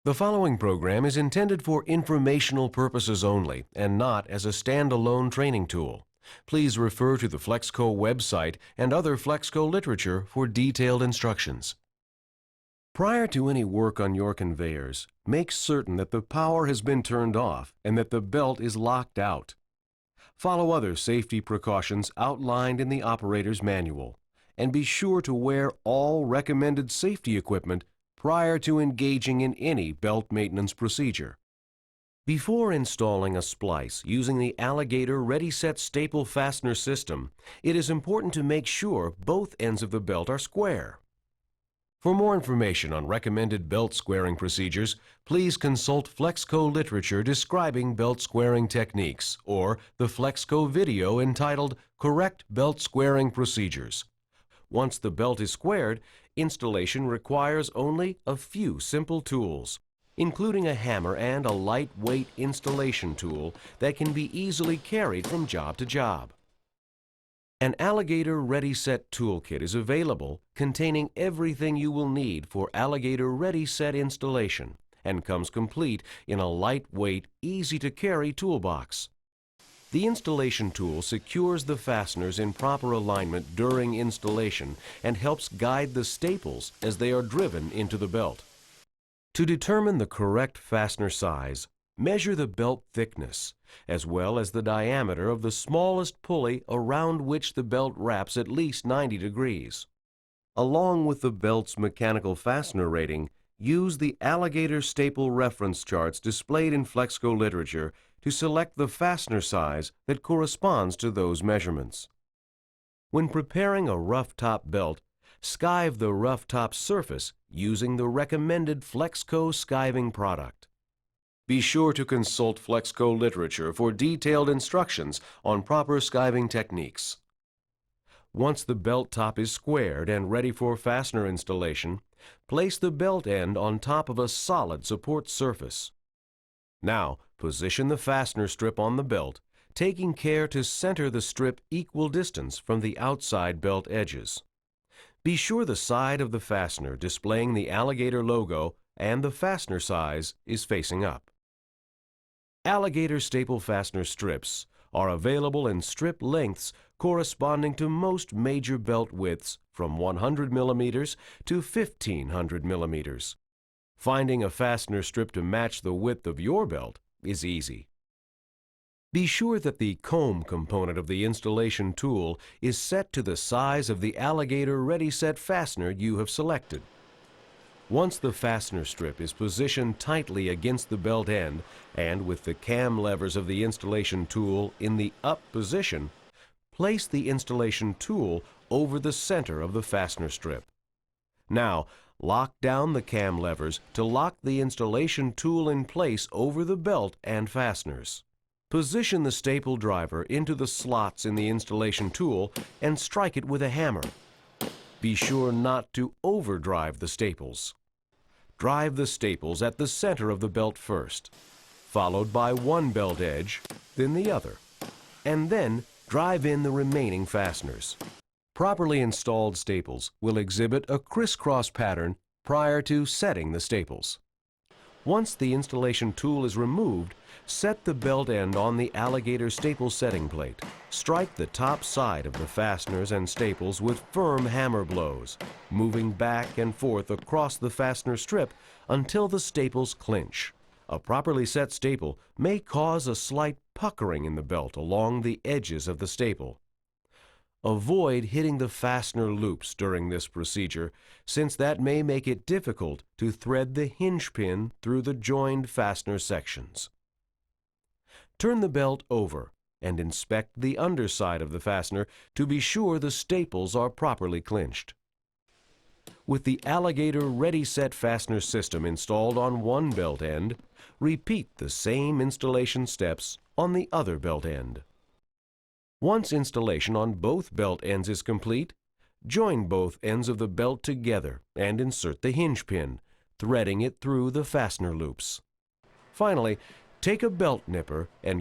The following program is intended for informational purposes only and not as a standalone training tool. Please refer to the Flexco website and other Flexco literature for detailed instructions. Prior to any work on your conveyors, make certain that the power has been turned off and that the belt is locked out. Follow other safety precautions outlined in the operator's manual, and be sure to wear all recommended safety equipment prior to engaging in any belt maintenance procedure. Before installing a splice using the Alligator Ready Set staple fastener system, it is important to make sure both ends of the belt are square. For more information on recommended belt squaring procedures, please consult Flexco literature describing belt squaring techniques or the Flexco video entitled Correct Belt Squaring Procedures. Once the belt is squared, installation requires only a few simple tools, including a hammer and a lightweight installation tool that can be easily carried from job to job. An Alligator Ready Set toolkit is available containing everything you will need for Alligator Ready Set installation and comes complete in a lightweight, easy-to-carry toolbox. The installation tool secures the fasteners in proper alignment during installation and helps guide the staples as they are driven into the belt. To determine the correct fastener size, measure the belt thickness, as well as the diameter of the smallest pulley around which the belt wraps at least 90 degrees. Along with the belt's mechanical fastener rating, use the Alligator staple reference charts displayed in Flexco literature to select the fastener size that corresponds to those measurements. When preparing a rough top belt, skive the rough top surface using the recommended Flexco skiving product. Be sure to consult Flexco literature for detailed instructions on proper skiving techniques. Once the belt top is squared and ready for fastener installation, place the belt end on top of a solid support surface. Now, position the fastener strip on the belt, taking care to center the strip equal distance from the outside belt edges. Be sure the side of the fastener displaying the Alligator logo and the fastener size is facing up. Alligator staple fastener strips are available in strip lengths corresponding to most major belt widths from 100 millimeters to 1500 millimeters. Finding a fastener strip to match the width of your belt is easy. Be sure that the comb component of the installation tool is set to the size of the Alligator Ready Set fastener you have selected. Once the fastener strip is positioned tightly against the belt end and with the cam levers of the installation tool in the up position, place the installation tool over the center of the fastener strip. Now, lock down the cam levers to lock the installation tool in place over the belt and fasteners. Position the staple driver into the slots in the installation tool and strike it with a hammer. Be sure not to overdrive the staples. Drive the staples at the center of the belt first, followed by one belt edge, then the other, and then drive in the remaining fasteners. Properly installed staples will exhibit a crisscross pattern prior to setting the staples. Once the installation tool is removed, set the belt end on the Alligator staple setting plate. Strike the top side of the fasteners and staples with firm hammer blows, moving back and forth across the fastener strip until the staples clinch. A properly set staple may cause a slight puckering in the belt along the edges of the staple. Avoid hitting the fastener loops during this procedure, since that may make it difficult to thread the hinge pin through the joined fastener sections. Turn the belt over and inspect the underside of the fastener to be sure the staples are properly clinched. With the Alligator Ready Set fastener system installed on one belt end, repeat the same installation steps on the other belt end. Once installation on both belt ends is complete, join both ends of the belt together and insert the hinge pin, threading it through the fastener loops. Finally, take a belt nipper and